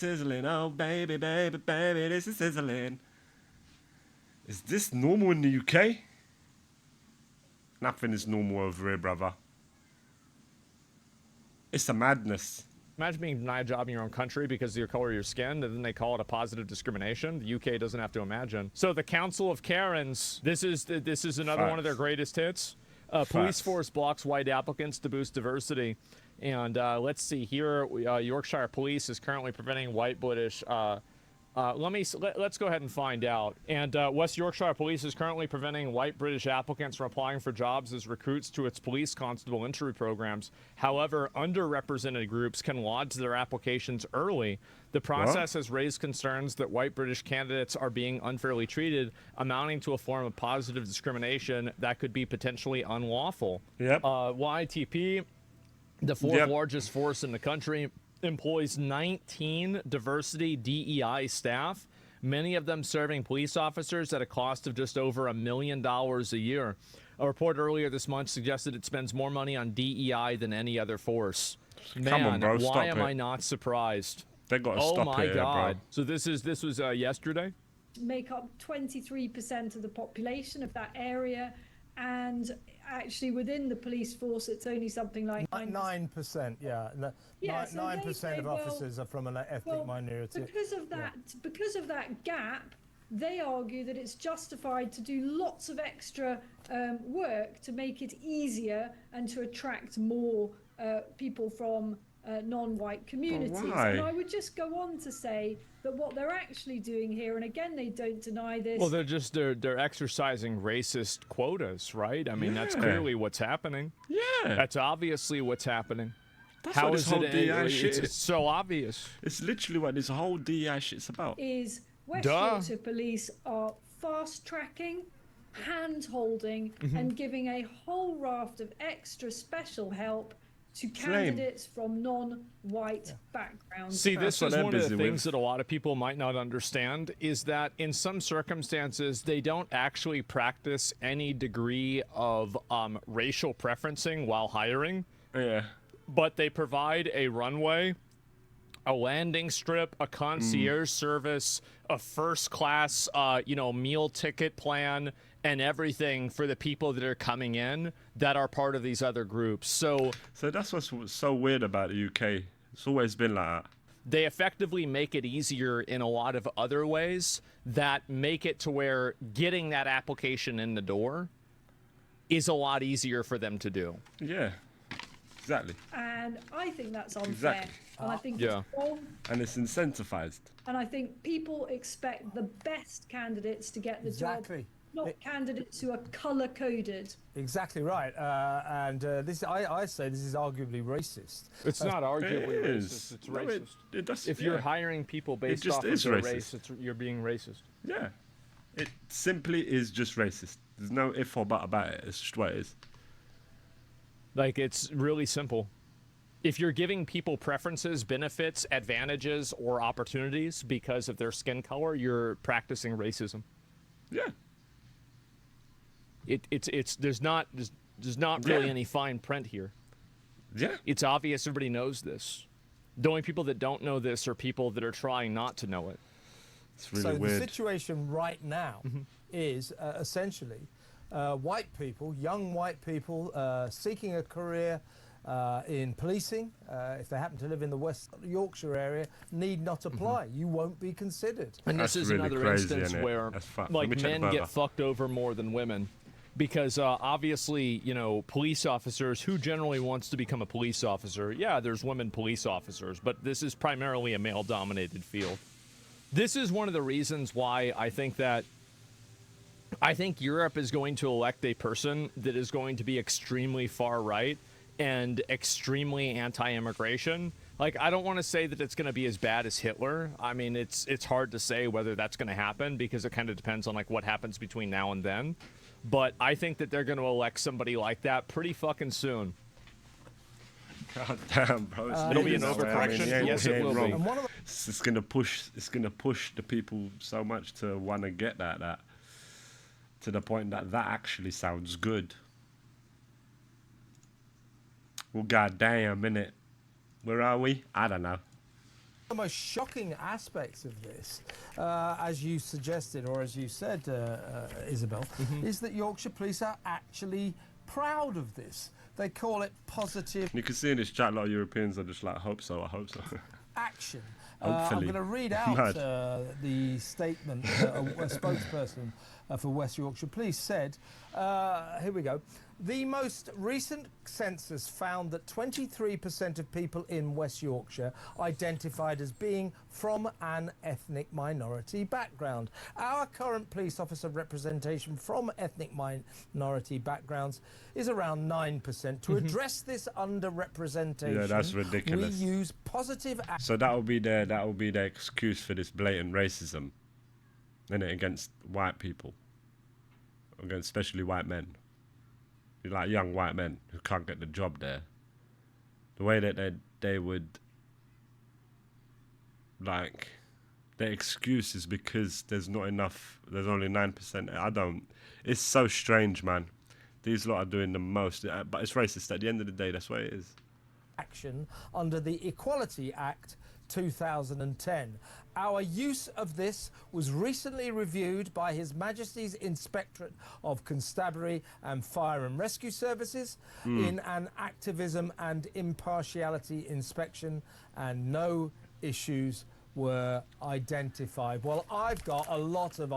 Sizzling, oh baby, baby, baby, this is sizzling. Is this normal in the UK? Nothing is normal over here, brother. It's a madness. Imagine being denied a job in your own country because of your color of your skin, and then they call it a positive discrimination. The UK doesn't have to imagine. So the Council of Karens, this is another one of their greatest hits. Police force blocks white applicants to boost diversity. And let's see here, Yorkshire Police is currently preventing white British. Let's go ahead and find out. And West Yorkshire Police is currently preventing white British applicants from applying for jobs as recruits to its police constable interview programs. However, underrepresented groups can lodge their applications early. The process has raised concerns that white British candidates are being unfairly treated, amounting to a form of positive discrimination that could be potentially unlawful. Yep. YTP, the fourth largest force in the country, employs 19 diversity DEI staff, many of them serving police officers at a cost of just over $1 million a year. A report earlier this month suggested it spends more money on DEI than any other force. Man, Come on, bro, why am I not surprised? They got to Oh stop my it, God! bro. So this was yesterday. Make up 23% of the population of that area, and actually witin the police force it's only something like 9%. Yeah, Yeah, so 9% of officers are from an ethnic minority. Because of that gap, they argue that it's justified to do lots of extra work to make it easier and to attract more people from non-white communities. why? And I would just go on to say that what they're actually doing here, and again they don't deny this. Well, they're exercising racist quotas, right? I mean, that's clearly what's happening. Yeah. That's obviously what's happening. That's How what this is whole it? DEI shit It's is. so obvious. It's literally what this whole DEI shit's about. Is West Duh. Yorkshire Police are fast tracking, hand holding, and giving a whole raft of extra special help to candidates from non-white backgrounds. See, this what is they're one of the busy things with. that a lot of people might not understand is that in some circumstances, they don't actually practice any degree of racial preferencing while hiring, Yeah. but they provide a runway, a landing strip, a concierge service, a first class, meal ticket plan, and everything for the people that are coming in that are part of these other groups. So that's what's so weird about the UK. It's always been like that. they effectively make it easier in a lot of other ways that make it to where getting that application in the door is a lot easier for them to do. Yeah. Exactly. And I think that's unfair. Exactly. And I think Yeah. it's wrong. And it's incentivized. And I think people expect the best candidates to get the Exactly. job, not candidates who are color coded. Exactly right. This, I say, this is arguably racist. It's not arguably It racist. is. It's No, racist. it does, If you're hiring people based just off of is their racist. race, you're being racist. Yeah. It simply is just racist. There's no if or but about it. It's just what it is. Like, it's really simple. If you're giving people preferences, benefits, advantages, or opportunities because of their skin color, you're practicing racism. Yeah. There's not really Yeah. any fine print here. Yeah. It's obvious everybody knows this. The only people that don't know this are people that are trying not to know it. It's really So weird. the situation right now is essentially white people, young white people seeking a career in policing, if they happen to live in the West Yorkshire area, need not apply. You won't be considered. And That's this is really another crazy, instance innit? where That's fucked. Let me like check men the get burger. fucked over more than women. Because obviously, police officers, who generally wants to become a police officer? Yeah, there's women police officers, but this is primarily a male-dominated field. This is one of the reasons why I think Europe is going to elect a person that is going to be extremely far right and extremely anti-immigration. Like, I don't want to say that it's going to be as bad as Hitler. I mean, it's hard to say whether that's going to happen because it kind of depends on like what happens between now and then. But I think that they're going to elect somebody like that pretty fucking soon. God damn, bro. It'll be an overcorrection. Yes, it will be. And one of the It's gonna push. It's gonna push the people so much to want to get that to the point that actually sounds good. Well, goddamn, innit? Where are we? I don't know. The most shocking aspects of this, as you suggested, or as you said, Isabel, is that Yorkshire Police are actually proud of this. They call it positive You can see in this chat, a lot of Europeans are just like, hope so, I hope so. action. I'm Hopefully. going to read out Mad. the statement a spokesperson for West Yorkshire Police said. Here we go. The most recent census found that 23% of people in West Yorkshire identified as being from an ethnic minority background. Our current police officer representation from ethnic minority backgrounds is around 9%. To address this underrepresentation, Yeah, that's ridiculous. we use positive action. So that will be the excuse for this blatant racism, innit, against white people, against especially white men, like young white men who can't get the job there. The way that they would, like, their excuse is because there's not enough. There's only 9%. It's so strange, man. These lot are doing the most, but it's racist. At the end of the day, that's what it is. Action under the Equality Act 2010. Our use of this was recently reviewed by His Majesty's Inspectorate of Constabulary and Fire and Rescue Services in an activism and impartiality inspection, and no issues were identified. Well, I've got a lot of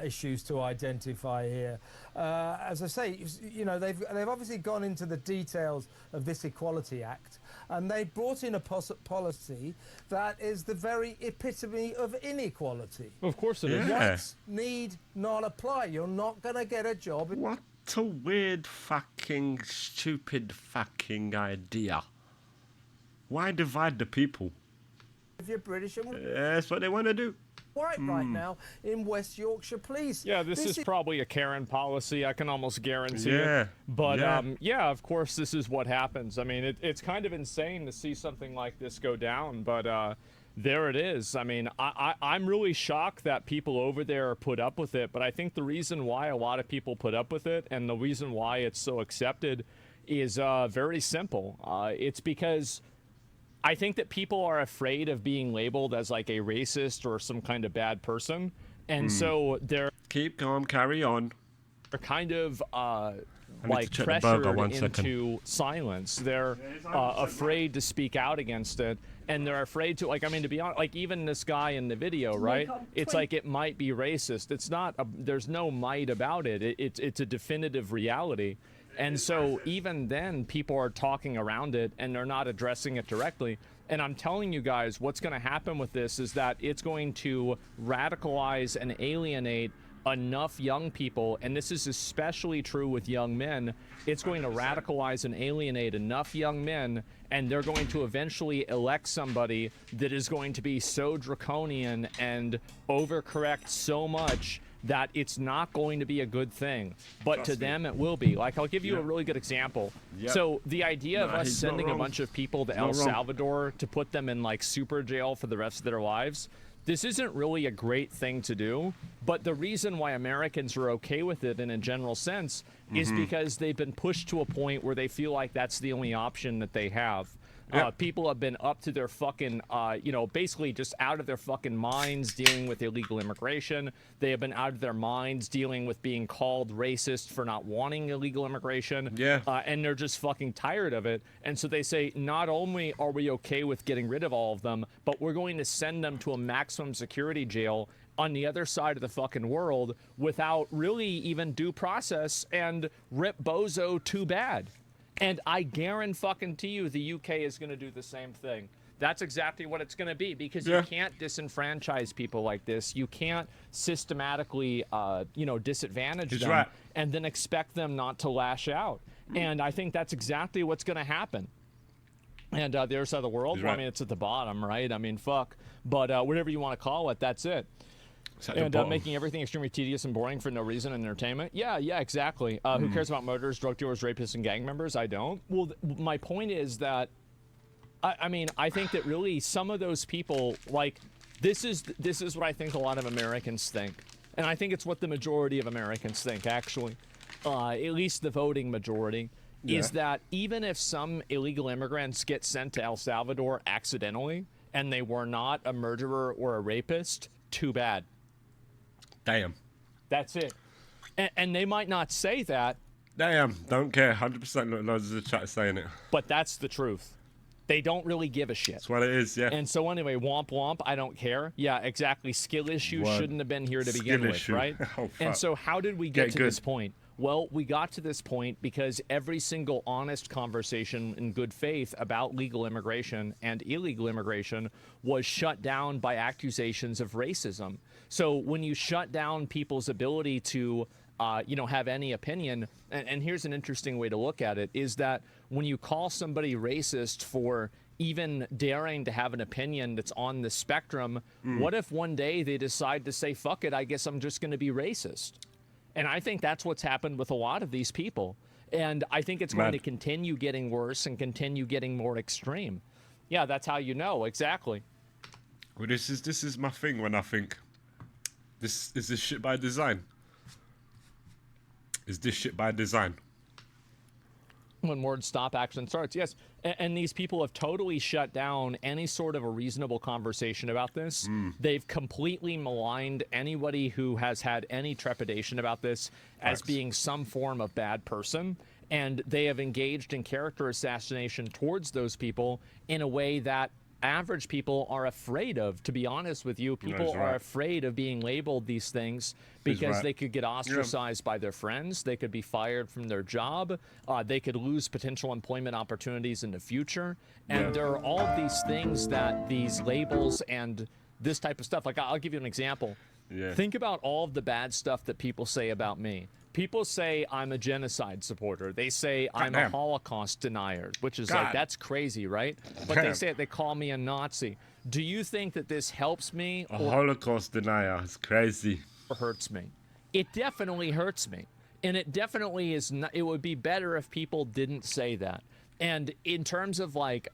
issues to identify here. As I say, you know, they've obviously gone into the details of this Equality Act, and they brought in a policy that is the very epitome of inequality. Of course it is. Yeah. Rights need not apply. You're not going to get a job. What a weird fucking stupid fucking idea. Why divide the people? If you're British and That's what they want to do. white right now in West Yorkshire Police. Yeah, this is probably a Karen policy. I can almost guarantee Yeah, it. But yeah. yeah, of course, this is what happens. I mean, it's kind of insane to see something like this go down, but there it is. I mean, I'm really shocked that people over there put up with it, but I think the reason why a lot of people put up with it and the reason why it's so accepted is very simple. It's because I think that people are afraid of being labeled as like a racist or some kind of bad person, and so they're Keep calm, carry on. kind of need like to check the pressured burger, 1 into second. silence. They're afraid to speak out against it, and they're afraid to, like, I mean, to be honest, like even this guy in the video, right? up It's like it might be racist. It's not. There's no might about it. It's a definitive reality. And so even then, people are talking around it and they're not addressing it directly. And I'm telling you guys, what's going to happen with this is that it's going to radicalize and alienate enough young people, and this is especially true with young men. It's going to radicalize and alienate enough young men, and they're going to eventually elect somebody that is going to be so draconian and overcorrect so much that it's not going to be a good thing, but to them it will be. Like, I'll give you a really good example. Yep. So the idea of Nah, us he's not sending a wrong. bunch of people to He's El not wrong. Salvador to put them in like super jail for the rest of their lives, this isn't really a great thing to do. But the reason why Americans are okay with it in a general sense is because they've been pushed to a point where they feel like that's the only option that they have. People have been up to their fucking, basically just out of their fucking minds dealing with illegal immigration. They have been out of their minds dealing with being called racist for not wanting illegal immigration. Yeah. And they're just fucking tired of it. And so they say, not only are we okay with getting rid of all of them, but we're going to send them to a maximum security jail on the other side of the fucking world without really even due process, and rip bozo too bad. And I guarantee you the UK is going to do the same thing. That's exactly what it's going to be, because you can't disenfranchise people like this. You can't systematically, disadvantage He's them right. and then expect them not to lash out. And I think that's exactly what's going to happen. And the other side of the world, He's well, I right. mean, it's at the bottom, right? I mean, fuck. But whatever you want to call it, that's it. It's at the And bottom. making everything extremely tedious and boring for no reason and entertainment. Yeah, exactly. Who cares about murderers, drug dealers, rapists, and gang members? I don't. Well, my point is that, I mean, I think that really some of those people, like, this is what I think a lot of Americans think. And I think it's what the majority of Americans think, actually. At least the voting majority. Is that even if some illegal immigrants get sent to El Salvador accidentally, and they were not a murderer or a rapist, too bad. Damn. That's it. And they might not say that, Damn. Don't care. 100% loads of the chat saying it. but that's the truth. They don't really give a shit. That's what it is, yeah. And so anyway, womp womp, I don't care. Yeah, exactly. Skill issue Word. shouldn't have been here to Skill begin with, issue. right? Oh, fuck. And so how did we get Get to good. this point? Well, we got to this point because every single honest conversation in good faith about legal immigration and illegal immigration was shut down by accusations of racism. So when you shut down people's ability to have any opinion, and here's an interesting way to look at it, is that when you call somebody racist for even daring to have an opinion that's on the spectrum, what if one day they decide to say, fuck it, I guess I'm just going to be racist? And I think that's what's happened with a lot of these people. And I think it's going to continue getting worse and continue getting more extreme. Yeah, that's how you know, exactly. Well, this is my thing when I think, is this shit by design? Is this shit by design? When words stop, action starts. Yes, and these people have totally shut down any sort of a reasonable conversation about this. They've completely maligned anybody who has had any trepidation about this as Facts. being some form of bad person. And they have engaged in character assassination towards those people in a way that average people are afraid of. To be honest with you, people That's are right. afraid of being labeled these things He's because right. they could get ostracized by their friends, they could be fired from their job, they could lose potential employment opportunities in the future. And Yeah. there are all of these things that these labels and this type of stuff, like I'll give you an example. Yeah. Think about all of the bad stuff that people say about me. People say I'm a genocide supporter. They say I'm a Goddamn. Holocaust denier, which is like, God. that's crazy, right? But they Damn. say it, they call me a Nazi. Do you think that this helps me A or Holocaust denier. It's crazy. hurts me? It definitely hurts me. And it definitely is not, it would be better if people didn't say that. And in terms of like,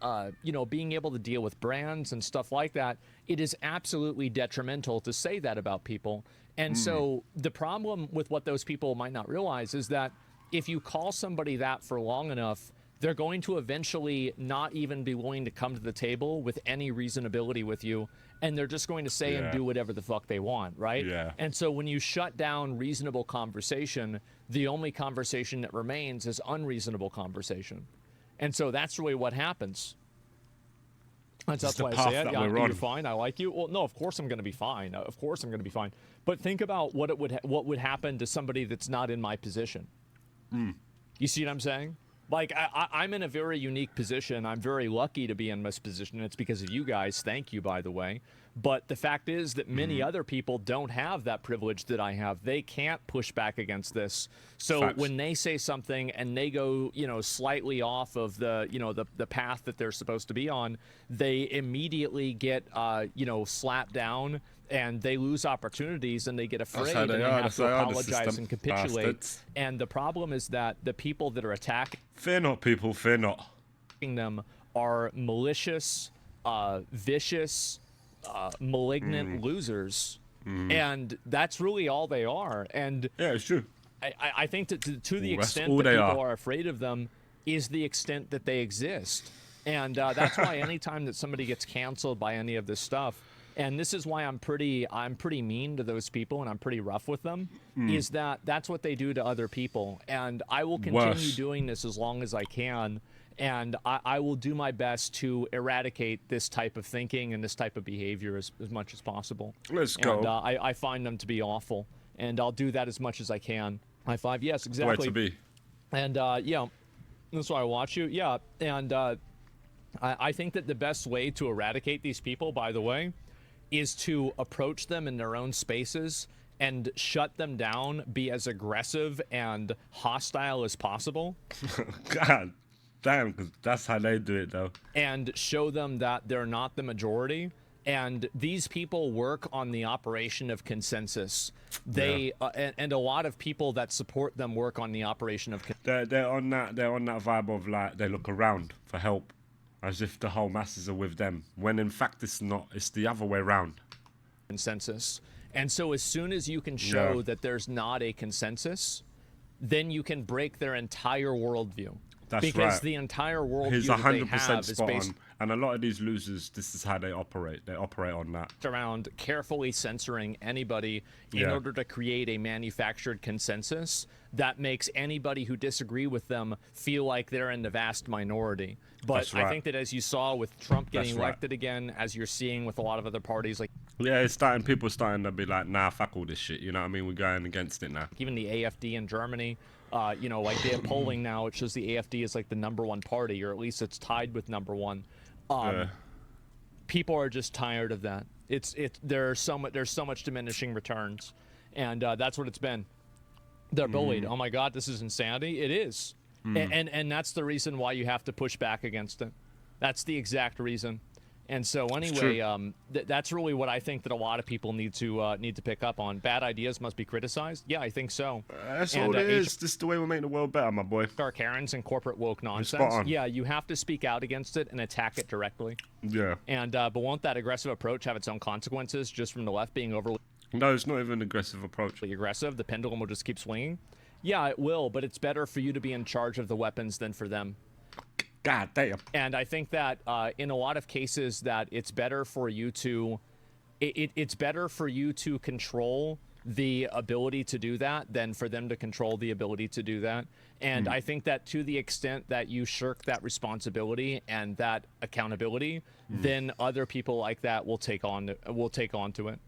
being able to deal with brands and stuff like that, it is absolutely detrimental to say that about people. And so the problem with what those people might not realize is that if you call somebody that for long enough, they're going to eventually not even be willing to come to the table with any reasonability with you. And they're just going to say and Yeah. do whatever the fuck they want, right? Yeah. And so when you shut down reasonable conversation, the only conversation that remains is unreasonable conversation. And so that's really what happens. That's the why I path say it. that Yeah, we're you're on. fine. I like you. Well, no, of course I'm going to be fine. Of course I'm going to be fine. But think about what what would happen to somebody that's not in my position. You see what I'm saying? Like, I'm in a very unique position. I'm very lucky to be in this position. It's because of you guys. Thank you, by the way. But the fact is that many other people don't have that privilege that I have. They can't push back against this. So Facts. when they say something and they go, slightly off of the path that they're supposed to be on, they immediately get, slapped down and they lose opportunities and they get afraid how and they they are. have That's to how they are, the apologize system. and capitulate. Bastards. And the problem is that the people that are attacking Fear not, people. Fear not. them are malicious, vicious, malignant losers. And that's really all they are. And Yeah, it's true. I think that to the That's extent all that they people are. are afraid of them is the extent that they exist. And that's why anytime that somebody gets canceled by any of this stuff, and this is why I'm pretty mean to those people and I'm pretty rough with them, is that that's what they do to other people. And I will continue Worse. doing this as long as I can. And I will do my best to eradicate this type of thinking and this type of behavior as much as possible. Let's go. And I find them to be awful. And I'll do that as much as I can. High five. Yes, Way exactly. to be. And that's why I watch you. Yeah, and I think that the best way to eradicate these people, by the way, is to approach them in their own spaces and shut them down, be as aggressive and hostile as possible, God damn, because that's how they do it, though. and show them that they're not the majority. And these people work on the operation of consensus. They and a lot of people that support them work on the operation of They're on that vibe of like they look around for help, as if the whole masses are with them. When in fact it's not. It's the other way around. consensus. And so as soon as you can show Yeah. that there's not a consensus, then you can break their entire worldview. That's because right. the entire worldview He's that they 100% have is spot based on. And a lot of these losers, this is how they operate. They operate on that. Around carefully censoring anybody in Yeah. order to create a manufactured consensus that makes anybody who disagree with them feel like they're in the vast minority. But That's right. I think that as you saw with Trump getting That's right. elected again, as you're seeing with a lot of other parties, like Yeah, people starting to be like, nah, fuck all this shit. You know what I mean? We're going against it now. even the AFD in Germany, you know, like they have polling now, it shows the AFD is like the #1 party, or at least it's tied with #1. People are just tired of that. There's so much diminishing returns, and that's what it's been. They're bullied. Oh my God, this is insanity. It is, and that's the reason why you have to push back against it. That's the exact reason. And so anyway, that's really what I think that a lot of people need to pick up on. Bad ideas must be criticized. Yeah, I think so. That's And, all it uh, is. This is the way we make the world better, my boy. HR Karens and corporate woke spot nonsense. on. Yeah, you have to speak out against it and attack it directly. Yeah. And but won't that aggressive approach have its own consequences just from the left being overly No, it's not even an aggressive approach. aggressive? The pendulum will just keep swinging. Yeah, it will, but it's better for you to be in charge of the weapons than for them. God damn. And I think that in a lot of cases that it's better for you to it's better for you to control the ability to do that than for them to control the ability to do that. And I think that to the extent that you shirk that responsibility and that accountability, then other people like that will take on to it.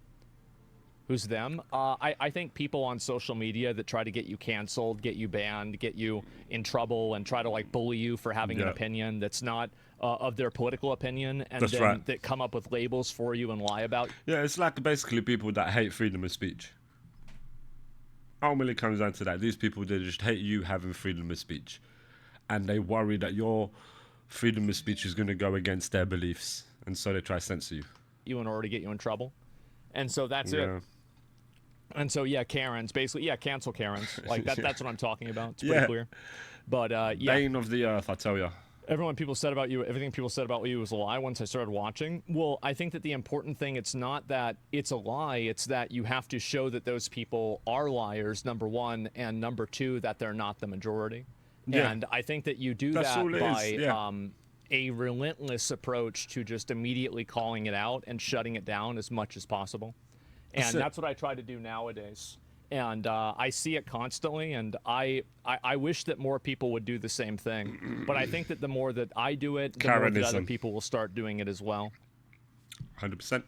Who's them? I think people on social media that try to get you canceled, get you banned, get you in trouble, and try to like bully you for having an Yeah. opinion that's not of their political opinion, and That's then right. that come up with labels for you and lie about. Yeah, it's like basically people that hate freedom of speech. Ultimately comes down to that. These people, they just hate you having freedom of speech. And they worry that your freedom of speech is going to go against their beliefs. And so they try to censor you. You in order to get you in trouble. And so that's Yeah. it. And so yeah, Karens, basically, yeah, cancel Karens. Like that's what I'm talking about. It's pretty Yeah. clear. But yeah, Bane of the earth, I tell you. everything people said about you was a lie once I started watching. Well, I think that the important thing, it's not that it's a lie, it's that you have to show that those people are liars, #1, and #2, that they're not the majority. Yeah. And I think that you do That's that all it by is, yeah. a relentless approach to just immediately calling it out and shutting it down as much as possible. And That's it. that's what I try to do nowadays. And I see it constantly, and I wish that more people would do the same thing. But I think that the more that I do it, the more that other Karenism. people will start doing it as well. 100%.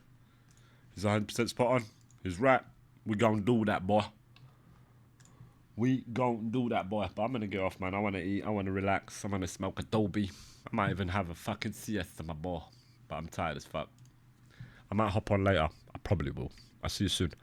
He's 100% spot on. He's right. We gonna do that, boy. We gonna do that, boy. But I'm gonna get off, man. I wanna eat. I wanna relax. I'm gonna smoke a Dolby. I might even have a fucking siesta, my boy. But I'm tired as fuck. I might hop on later. I probably will. I'll see you soon.